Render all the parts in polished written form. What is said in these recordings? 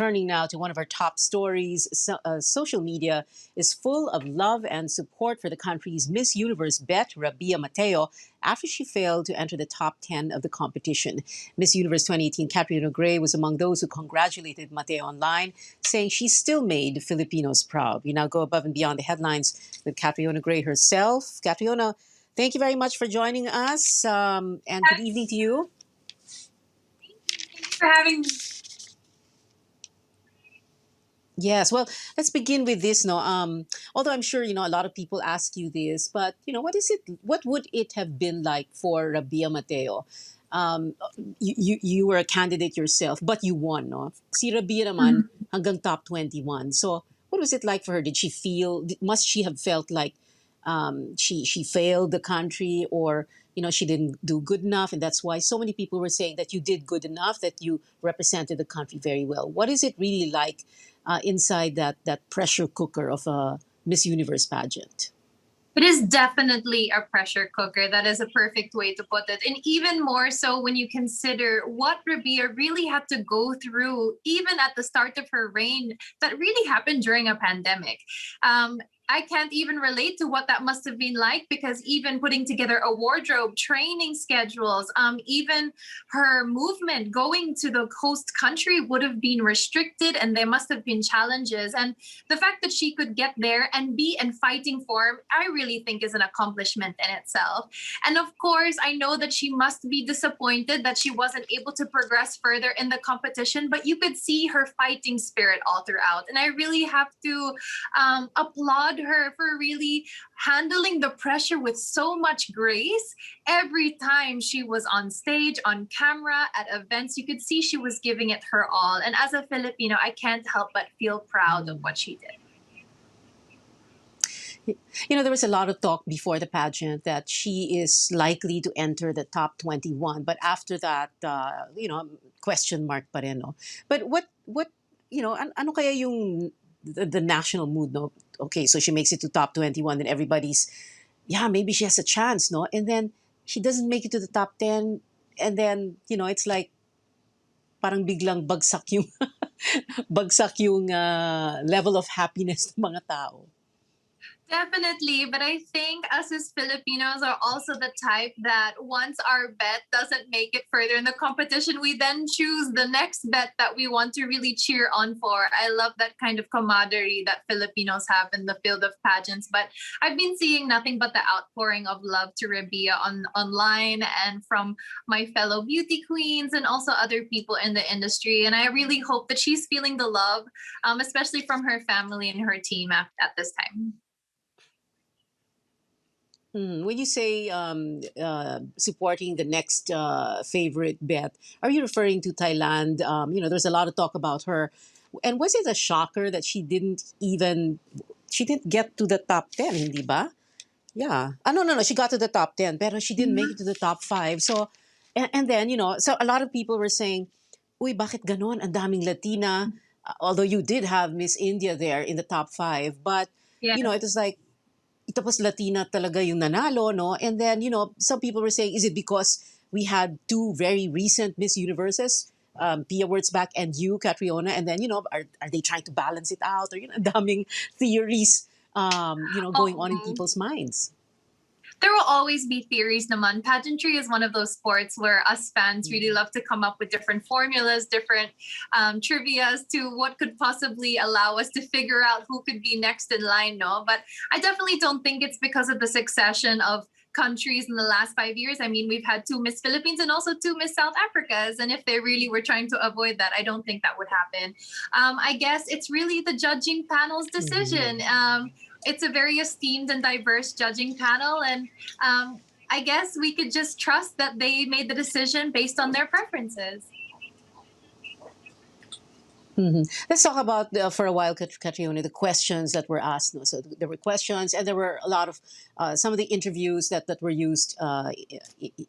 turning now to one of our top stories. Social media is full of love and support for the country's Miss Universe bet, Rabia Mateo, after she failed to enter the top 10 of the competition. Miss Universe 2018 Catriona Gray was among those who congratulated Mateo online, saying she still made Filipinos proud. We now go above and beyond the headlines with Catriona Gray herself. Catriona, thank you very much for joining us, and good evening to you. For having me. Yes, well, let's begin with this. No, although I'm sure a lot of people ask you this, but what is it? What would it have been like for Rabia Mateo? You were a candidate yourself, but you won, no? Si Rabia naman hanggang top 21. So, what was it like for her? Did she feel? Must she have felt like she failed the country, or she didn't do good enough, and that's why so many people were saying that you did good enough, that you represented the country very well. What is it really like inside that pressure cooker of a Miss Universe pageant? It is definitely a pressure cooker. That is a perfect way to put it. And even more so when you consider what Rabia really had to go through, even at the start of her reign, that really happened during a pandemic. I can't even relate to what that must have been like, because even putting together a wardrobe, training schedules, even her movement going to the host country would have been restricted, and there must have been challenges. And the fact that she could get there and be in fighting form, I really think is an accomplishment in itself. And of course, I know that she must be disappointed that she wasn't able to progress further in the competition, but you could see her fighting spirit all throughout. And I really have to applaud her for really handling the pressure with so much grace. Every time she was on stage, on camera, at events, you could see she was giving it her all. And as a Filipino, I can't help but feel proud of what she did. There was a lot of talk before the pageant that she is likely to enter the top 21, but after that, question mark pa rin, no? But ano kaya yung the national mood, no? Okay, so she makes it to top 21, then everybody's, yeah, maybe she has a chance, no? And then she doesn't make it to the top 10, and then, it's like, parang biglang bagsak yung, bagsak yung level of happiness ng mga tao. Definitely, but I think us as Filipinos are also the type that once our bet doesn't make it further in the competition, we then choose the next bet that we want to really cheer on for. I love that kind of camaraderie that Filipinos have in the field of pageants. But I've been seeing nothing but the outpouring of love to Rabia online and from my fellow beauty queens and also other people in the industry. And I really hope that she's feeling the love, especially from her family and her team at this time. When you say supporting the next favorite bet, are you referring to Thailand? There's a lot of talk about her. And was it a shocker that she didn't get to the top 10, hindi ba? Yeah. No, she got to the top 10, but she didn't make it to the top 5. So, and then, so a lot of people were saying, uy, bakit ganon? Ang daming Latina. Although you did have Miss India there in the top 5, but, it was like, tapos Latina talaga yung nanalo, no? And then, some people were saying, is it because we had two very recent Miss Universes, Pia Wurtzbach and you, Catriona, and then, are they trying to balance it out? Or, daming theories, going on in people's minds. There will always be theories naman. Pageantry is one of those sports where us fans really love to come up with different formulas, different trivias to what could possibly allow us to figure out who could be next in line, no? But I definitely don't think it's because of the succession of countries in the last 5 years. I mean, we've had 2 Miss Philippines and also 2 Miss South Africas. And if they really were trying to avoid that, I don't think that would happen. I guess it's really the judging panel's decision. It's a very esteemed and diverse judging panel. And I guess we could just trust that they made the decision based on their preferences. Let's talk about, for a while, Catriona, the questions that were asked. No? So there were questions, and there were a lot of, some of the interviews that were used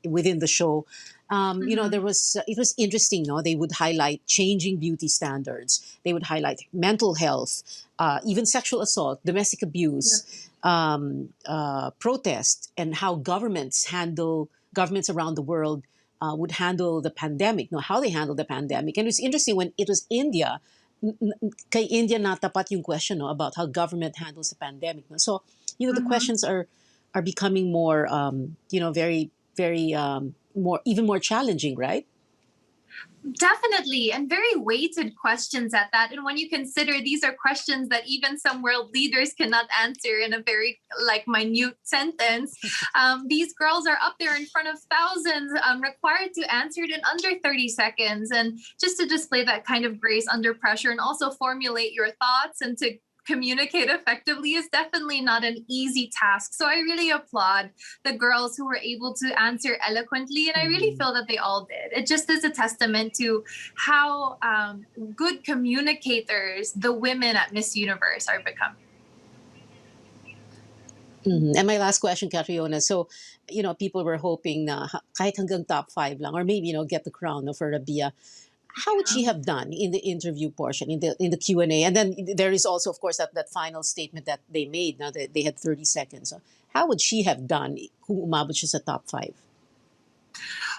within the show. It was interesting, no? They would highlight changing beauty standards. They would highlight mental health, even sexual assault, domestic abuse, protest, and how governments around the world would handle the pandemic, how they handled the pandemic. And it was interesting when it was India kay India natapat yung question, no, about how government handles the pandemic. No? So, the Mhm. questions are becoming more, very, very, more, even more challenging, right? Definitely, and very weighted questions at that. And when you consider these are questions that even some world leaders cannot answer in a very like minute sentence, these girls are up there in front of thousands, required to answer it in under 30 seconds. And just to display that kind of grace under pressure and also formulate your thoughts and to communicate effectively is definitely not an easy task. So I really applaud the girls who were able to answer eloquently, and I really Mm. feel that they all did. It just is a testament to how good communicators the women at Miss Universe are becoming. Mhm. And my last question, Catriona. So, people were hoping na kahit hanggang top five lang, or maybe, get the crown, no, for Rabia. How would she Yeah. have done in the interview portion, in the Q&A? And then there is also, of course, that final statement that they made. Now that they had 30 seconds. So how would she have done kung umabot siya sa top five?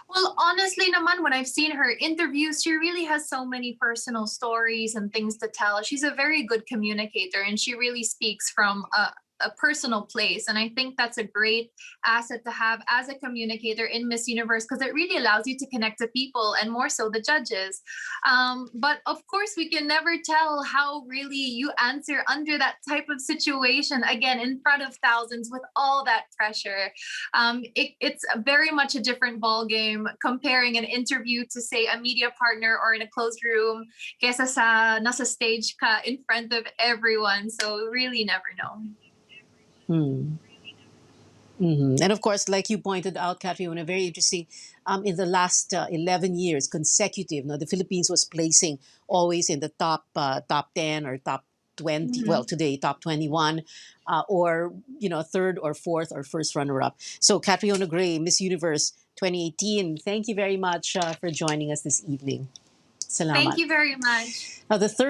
Well, honestly, naman, when I've seen her interviews, she really has so many personal stories and things to tell. She's a very good communicator, and she really speaks from a personal place. And I think that's a great asset to have as a communicator in Miss Universe because it really allows you to connect to people and more so the judges. But of course, we can never tell how really you answer under that type of situation, again, in front of thousands with all that pressure. It's very much a different ball game comparing an interview to say a media partner or in a closed room kesa sa nasa stage ka in front of everyone. So really never know. Hmm. And of course, like you pointed out, Catriona, very interesting. In the last 11 years consecutive, the Philippines was placing always in the top 10 or top 20. Well, Mhm. today top 21, or third or fourth or first runner up. So, Catriona Gray, Miss Universe 2018. Thank you very much for joining us this evening. Thank Salamat. you very much. Now, the third